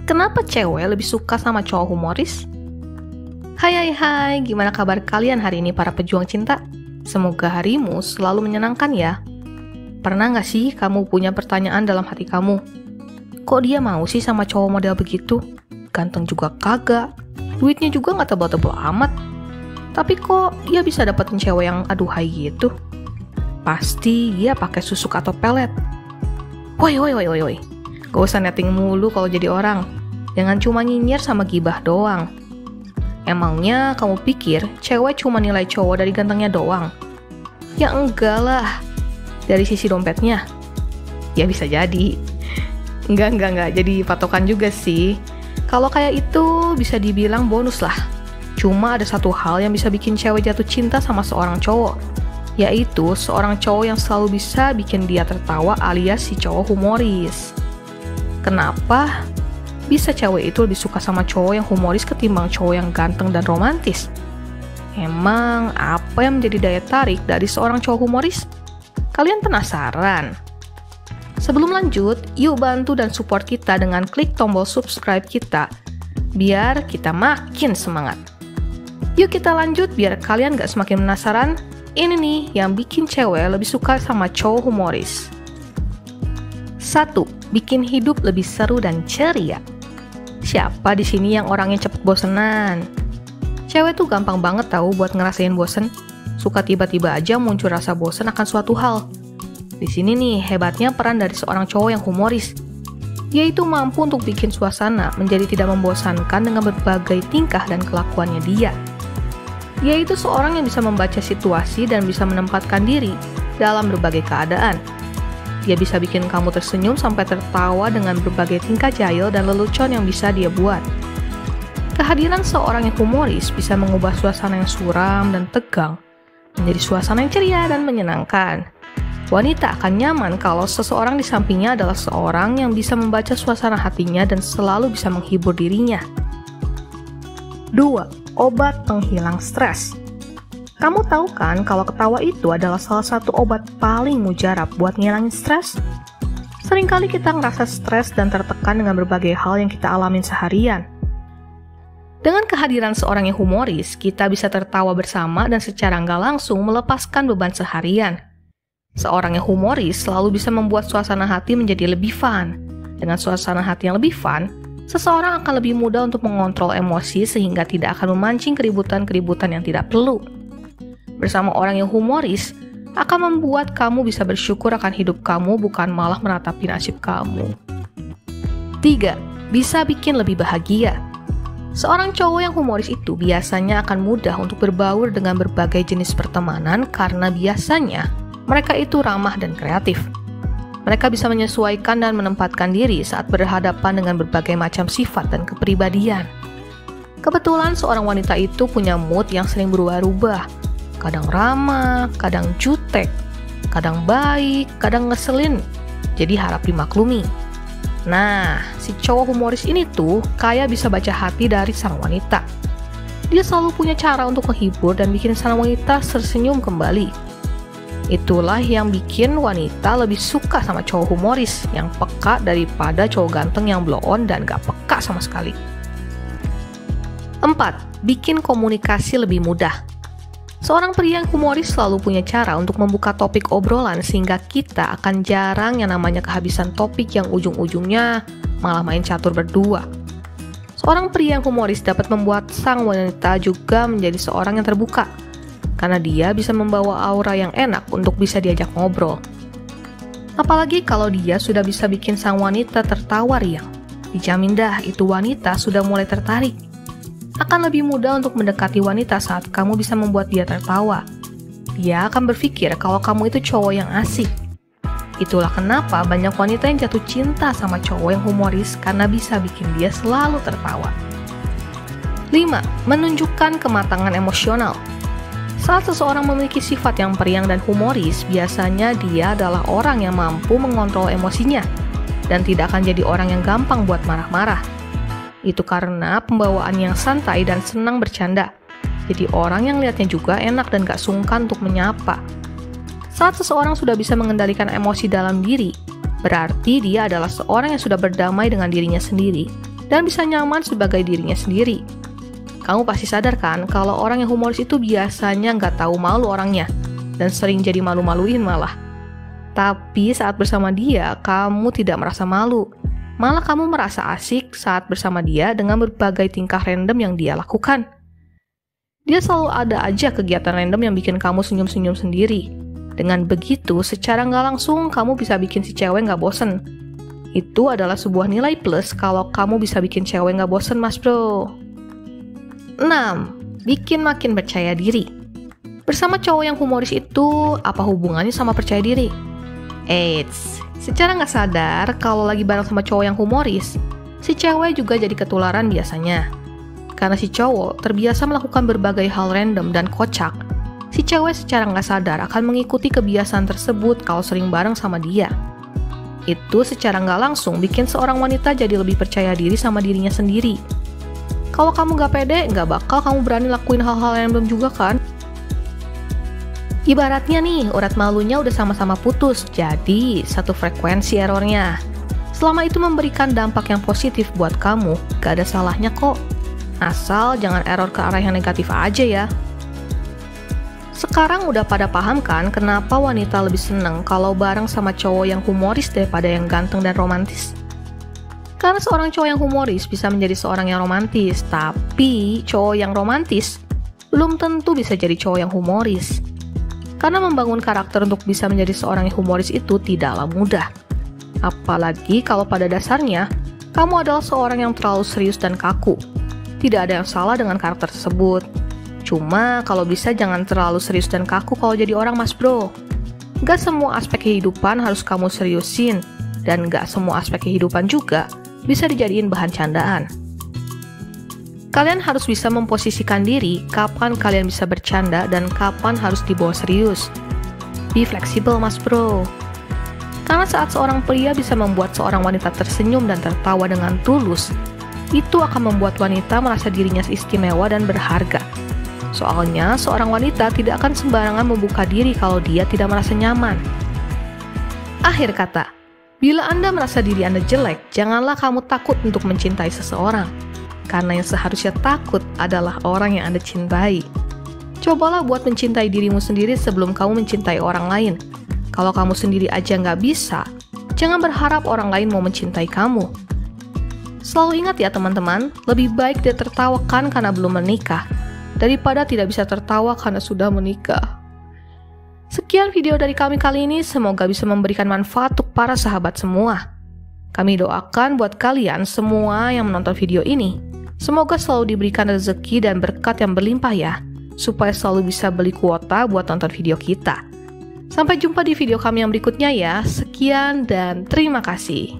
Kenapa cewek lebih suka sama cowok humoris? Hai, gimana kabar kalian hari ini para pejuang cinta? Semoga harimu selalu menyenangkan ya. Pernah gak sih kamu punya pertanyaan dalam hati kamu? Kok dia mau sih sama cowok model begitu? Ganteng juga kagak, duitnya juga gak tebal-tebal amat. Tapi kok dia bisa dapetin cewek yang aduhai gitu? Pasti dia pakai susuk atau pelet. Woi, gak usah netting mulu kalau jadi orang. Jangan cuma nyinyir sama gibah doang. Emangnya kamu pikir cewek cuma nilai cowok dari gantengnya doang? Ya enggak lah. Dari sisi dompetnya? Ya bisa jadi. Enggak jadi patokan juga sih. Kalau kayak itu bisa dibilang bonus lah. Cuma ada satu hal yang bisa bikin cewek jatuh cinta sama seorang cowok, yaitu seorang cowok yang selalu bisa bikin dia tertawa alias si cowok humoris. Kenapa bisa cewek itu lebih suka sama cowok yang humoris ketimbang cowok yang ganteng dan romantis? Emang apa yang menjadi daya tarik dari seorang cowok humoris? Kalian penasaran? Sebelum lanjut, yuk bantu dan support kita dengan klik tombol subscribe kita, biar kita makin semangat. Yuk kita lanjut biar kalian gak semakin penasaran. Ini nih yang bikin cewek lebih suka sama cowok humoris. 1. Bikin hidup lebih seru dan ceria. Siapa di sini yang orangnya cepet bosenan? Cewek tuh gampang banget tahu buat ngerasain bosen. Suka tiba-tiba aja muncul rasa bosen akan suatu hal. Di sini nih hebatnya peran dari seorang cowok yang humoris. Dia itu mampu untuk bikin suasana menjadi tidak membosankan dengan berbagai tingkah dan kelakuannya dia. Dia itu seorang yang bisa membaca situasi dan bisa menempatkan diri dalam berbagai keadaan. Dia bisa bikin kamu tersenyum sampai tertawa dengan berbagai tingkah jahil dan lelucon yang bisa dia buat. Kehadiran seorang yang humoris bisa mengubah suasana yang suram dan tegang menjadi suasana yang ceria dan menyenangkan. Wanita akan nyaman kalau seseorang di sampingnya adalah seorang yang bisa membaca suasana hatinya dan selalu bisa menghibur dirinya. 2. Obat penghilang stres. Kamu tahu kan kalau ketawa itu adalah salah satu obat paling mujarab buat ngilangin stres? Seringkali kita ngerasa stres dan tertekan dengan berbagai hal yang kita alamin seharian. Dengan kehadiran seorang yang humoris, kita bisa tertawa bersama dan secara nggak langsung melepaskan beban seharian. Seorang yang humoris selalu bisa membuat suasana hati menjadi lebih fun. Dengan suasana hati yang lebih fun, seseorang akan lebih mudah untuk mengontrol emosi sehingga tidak akan memancing keributan-keributan yang tidak perlu. Bersama orang yang humoris akan membuat kamu bisa bersyukur akan hidup kamu, bukan malah meratapi nasib kamu. 3. Bisa bikin lebih bahagia. Seorang cowok yang humoris itu biasanya akan mudah untuk berbaur dengan berbagai jenis pertemanan karena biasanya mereka itu ramah dan kreatif. Mereka bisa menyesuaikan dan menempatkan diri saat berhadapan dengan berbagai macam sifat dan kepribadian. Kebetulan seorang wanita itu punya mood yang sering berubah-ubah. Kadang ramah, kadang jutek, kadang baik, kadang ngeselin. Jadi harap dimaklumi. Nah, si cowok humoris ini tuh kayak bisa baca hati dari sang wanita. Dia selalu punya cara untuk menghibur dan bikin sang wanita tersenyum kembali. Itulah yang bikin wanita lebih suka sama cowok humoris yang peka daripada cowok ganteng yang blow on dan gak peka sama sekali. 4. Bikin komunikasi lebih mudah. Seorang pria yang humoris selalu punya cara untuk membuka topik obrolan sehingga kita akan jarang yang namanya kehabisan topik yang ujung-ujungnya malah main catur berdua. Seorang pria yang humoris dapat membuat sang wanita juga menjadi seorang yang terbuka, karena dia bisa membawa aura yang enak untuk bisa diajak ngobrol. Apalagi kalau dia sudah bisa bikin sang wanita tertawa riang, dijamin dah itu wanita sudah mulai tertarik. Akan lebih mudah untuk mendekati wanita saat kamu bisa membuat dia tertawa. Dia akan berpikir kalau kamu itu cowok yang asik. Itulah kenapa banyak wanita yang jatuh cinta sama cowok yang humoris karena bisa bikin dia selalu tertawa. 5. Menunjukkan kematangan emosional. Saat seseorang memiliki sifat yang periang dan humoris, biasanya dia adalah orang yang mampu mengontrol emosinya dan tidak akan jadi orang yang gampang buat marah-marah. Itu karena pembawaan yang santai dan senang bercanda. Jadi orang yang lihatnya juga enak dan gak sungkan untuk menyapa. Saat seseorang sudah bisa mengendalikan emosi dalam diri, berarti dia adalah seorang yang sudah berdamai dengan dirinya sendiri dan bisa nyaman sebagai dirinya sendiri. Kamu pasti sadar kan kalau orang yang humoris itu biasanya nggak tahu malu orangnya dan sering jadi malu-maluin malah. Tapi saat bersama dia, kamu tidak merasa malu. Malah kamu merasa asik saat bersama dia dengan berbagai tingkah random yang dia lakukan. Dia selalu ada aja kegiatan random yang bikin kamu senyum-senyum sendiri. Dengan begitu, secara nggak langsung kamu bisa bikin si cewek nggak bosen. Itu adalah sebuah nilai plus kalau kamu bisa bikin cewek nggak bosen, mas bro. 6. Bikin makin percaya diri. Bersama cowok yang humoris itu, apa hubungannya sama percaya diri? Eits, secara nggak sadar, kalau lagi bareng sama cowok yang humoris, si cewek juga jadi ketularan biasanya. Karena si cowok terbiasa melakukan berbagai hal random dan kocak, si cewek secara nggak sadar akan mengikuti kebiasaan tersebut kalau sering bareng sama dia. Itu secara nggak langsung bikin seorang wanita jadi lebih percaya diri sama dirinya sendiri. Kalau kamu nggak pede, nggak bakal kamu berani lakuin hal-hal random juga kan? Ibaratnya nih, urat malunya udah sama-sama putus, jadi satu frekuensi errornya. Selama itu memberikan dampak yang positif buat kamu, gak ada salahnya kok. Asal jangan error ke arah yang negatif aja ya. Sekarang udah pada paham kan kenapa wanita lebih seneng kalau bareng sama cowok yang humoris daripada yang ganteng dan romantis? Karena seorang cowok yang humoris bisa menjadi seorang yang romantis, tapi cowok yang romantis belum tentu bisa jadi cowok yang humoris. Karena membangun karakter untuk bisa menjadi seorang yang humoris itu tidaklah mudah. Apalagi kalau pada dasarnya, kamu adalah seorang yang terlalu serius dan kaku. Tidak ada yang salah dengan karakter tersebut. Cuma kalau bisa jangan terlalu serius dan kaku kalau jadi orang, mas bro. Gak semua aspek kehidupan harus kamu seriusin, dan gak semua aspek kehidupan juga bisa dijadiin bahan candaan. Kalian harus bisa memposisikan diri kapan kalian bisa bercanda dan kapan harus dibawa serius. Be flexible, mas bro. Karena saat seorang pria bisa membuat seorang wanita tersenyum dan tertawa dengan tulus, itu akan membuat wanita merasa dirinya istimewa dan berharga. Soalnya, seorang wanita tidak akan sembarangan membuka diri kalau dia tidak merasa nyaman. Akhir kata, bila Anda merasa diri Anda jelek, janganlah kamu takut untuk mencintai seseorang. Karena yang seharusnya takut adalah orang yang Anda cintai. Cobalah buat mencintai dirimu sendiri sebelum kamu mencintai orang lain. Kalau kamu sendiri aja nggak bisa, jangan berharap orang lain mau mencintai kamu. Selalu ingat ya teman-teman, lebih baik dia tertawakan karena belum menikah, daripada tidak bisa tertawa karena sudah menikah. Sekian video dari kami kali ini, semoga bisa memberikan manfaat untuk para sahabat semua. Kami doakan buat kalian semua yang menonton video ini, semoga selalu diberikan rezeki dan berkat yang berlimpah ya, supaya selalu bisa beli kuota buat nonton video kita. Sampai jumpa di video kami yang berikutnya ya. Sekian dan terima kasih.